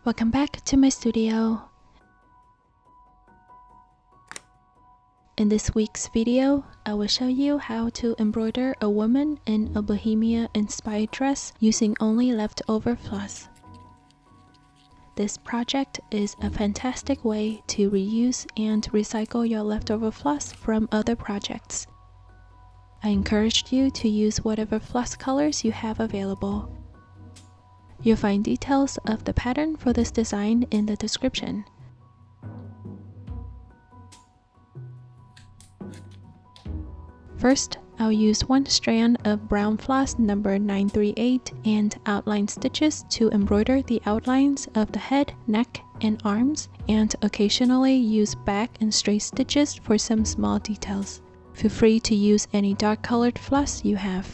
Welcome back to my studio. In this week's video, I will show you how to embroider a woman in a Bohemia-inspired dress using only leftover floss. This project is a fantastic way to reuse and recycle your leftover floss from other projects. I encourage you to use whatever floss colors you have available. You'll find details of the pattern for this design in the description. First, I'll use one strand of brown floss number 938 and outline stitches to embroider the outlines of the head, neck, and arms, and occasionally use back and straight stitches for some small details. Feel free to use any dark colored floss you have.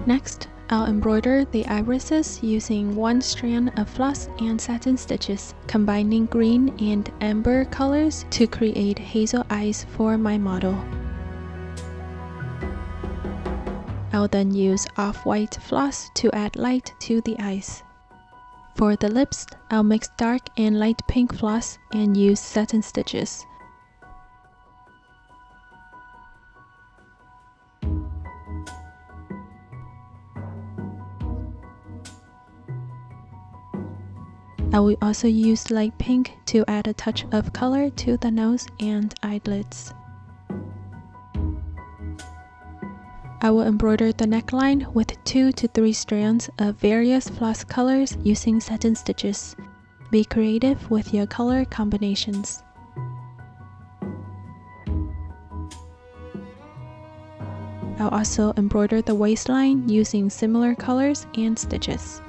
Next, I'll embroider the irises using one strand of floss and satin stitches, combining green and amber colors to create hazel eyes for my model. I'll then use off-white floss to add light to the eyes. For the lips, I'll mix dark and light pink floss and use satin stitches. I will also use light pink to add a touch of color to the nose and eyelids. I will embroider the neckline with 2 to 3 strands of various floss colors using satin stitches. Be creative with your color combinations. I'll also embroider the waistline using similar colors and stitches.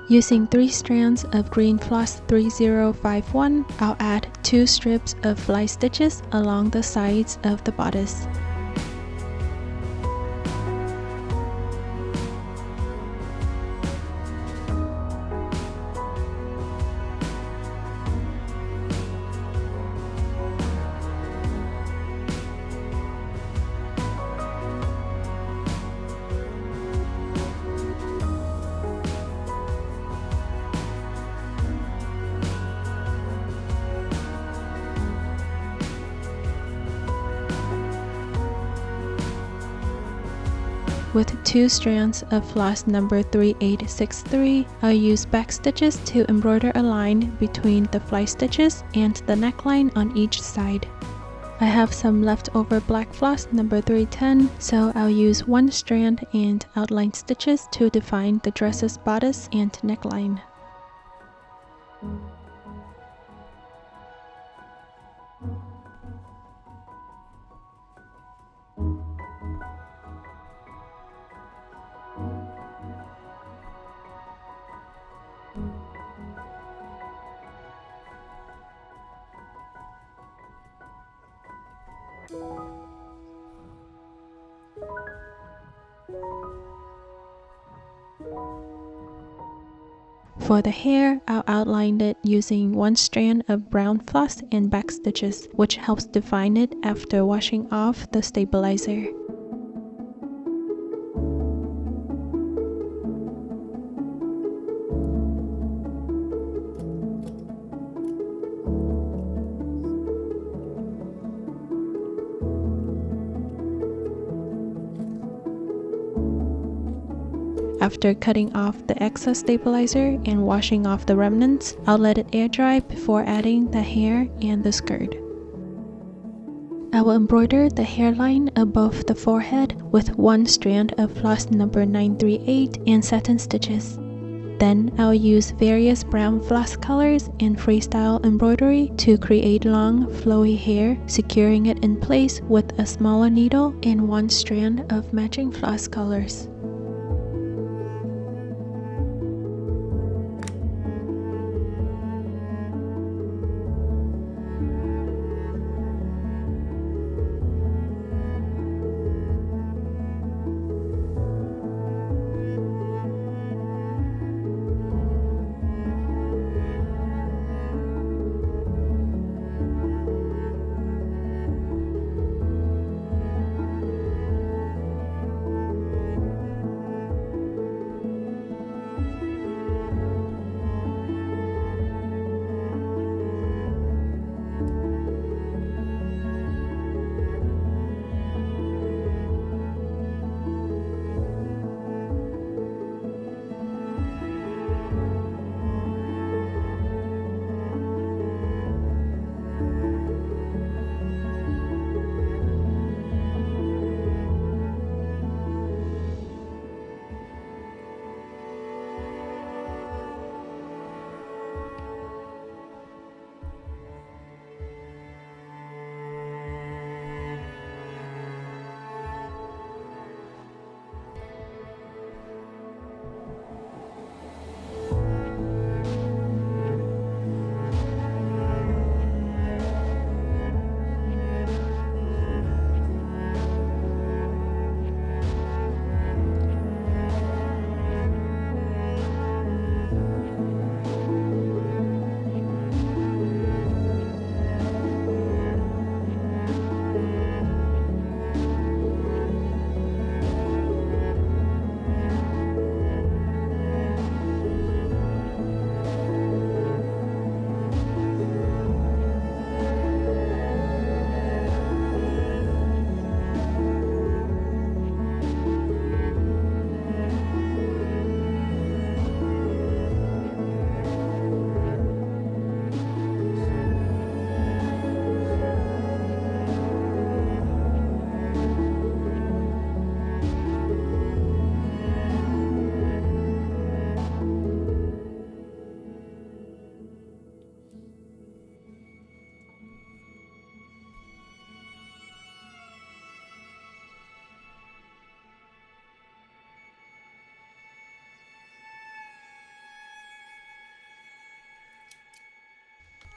Using 3 strands of green floss 3051, I'll add 2 strips of fly stitches along the sides of the bodice. With 2 strands of floss number 3863, I'll use back stitches to embroider a line between the fly stitches and the neckline on each side. I have some leftover black floss number 310, so I'll use 1 strand and outline stitches to define the dress's bodice and neckline. For the hair, I'll outline it using one strand of brown floss and back stitches, which helps define it after washing off the stabilizer. After cutting off the excess stabilizer and washing off the remnants, I'll let it air dry before adding the hair and the skirt. I will embroider the hairline above the forehead with one strand of floss number 938 and satin stitches. Then I'll use various brown floss colors and freestyle embroidery to create long, flowy hair, securing it in place with a smaller needle and one strand of matching floss colors.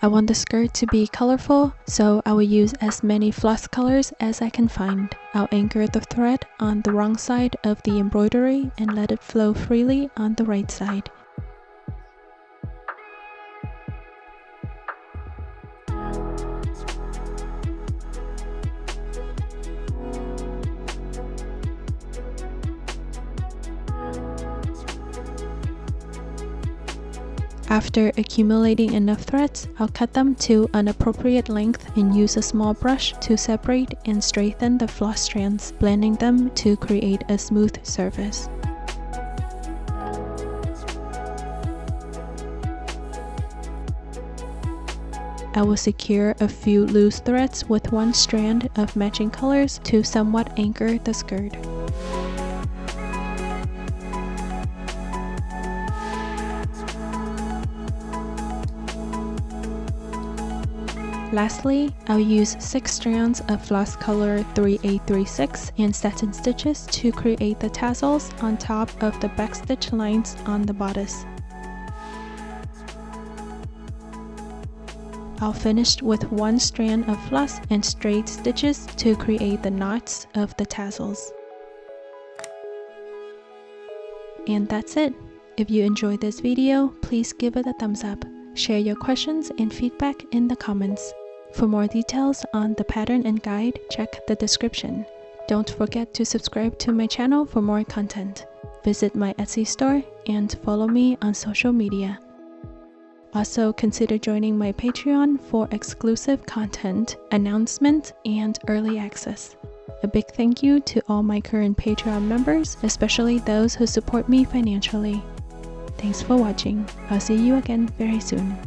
I want the skirt to be colorful, so I will use as many floss colors as I can find. I'll anchor the thread on the wrong side of the embroidery and let it flow freely on the right side. After accumulating enough threads, I'll cut them to an appropriate length and use a small brush to separate and straighten the floss strands, blending them to create a smooth surface. I will secure a few loose threads with one strand of matching colors to somewhat anchor the skirt. Lastly, I'll use 6 strands of floss color 3836 and satin stitches to create the tassels on top of the backstitch lines on the bodice. I'll finish with 1 strand of floss and straight stitches to create the knots of the tassels. And that's it! If you enjoyed this video, please give it a thumbs up. Share your questions and feedback in the comments. For more details on the pattern and guide, check the description. Don't forget to subscribe to my channel for more content. Visit my Etsy store and follow me on social media. Also, consider joining my Patreon for exclusive content, announcements, and early access. A big thank you to all my current Patreon members, especially those who support me financially. Thanks for watching. I'll see you again very soon.